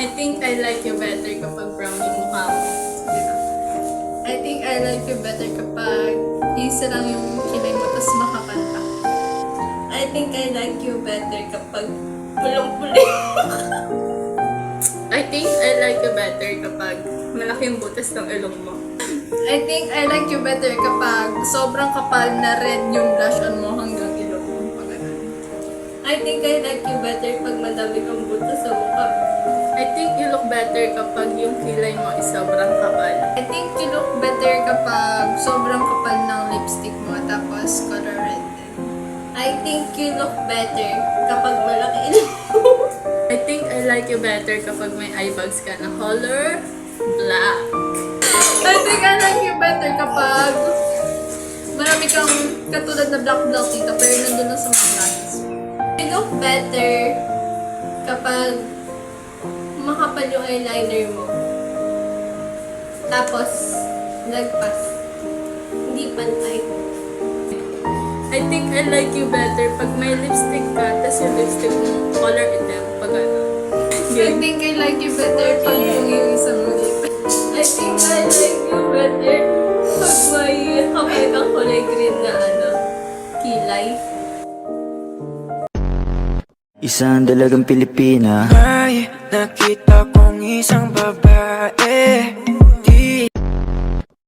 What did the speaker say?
I think I like you better kapag brown yung mukha mo. I think I like you better kapag isa lang yung kilay mo tapos makapal ka. I think I like you better kapag pulong-puli. I think I like you better kapag malaki yung butas ng ilong mo. I think I like you better kapag sobrang kapal na red yung blush on mo hanggang ilong mo. I think I like you better pag madami kang butas sa mukha. I think you look better kapag yung kilay mo is sobrang kapal. I think you look better kapag sobrang kapal ng lipstick mo tapos color red. I think you look better kapag malaki ilong mo. I think I like you better kapag may eye bags ka na color black. I think I like you better kapag marami kang katulad na black dito pero nandun lang sa mga lines. You look better kapag makapal yung eyeliner mo. Tapos, lagpas. Hindi pantay. I think I like you better pag may lipstick ka, tapos yung lipstick mo color itim. Pag ano. I think I like you better pag yung isang lip. I think I like you better pag may kapal kang kulay green na kilay. Isang dalagang Pilipina. May nakita kong isang babae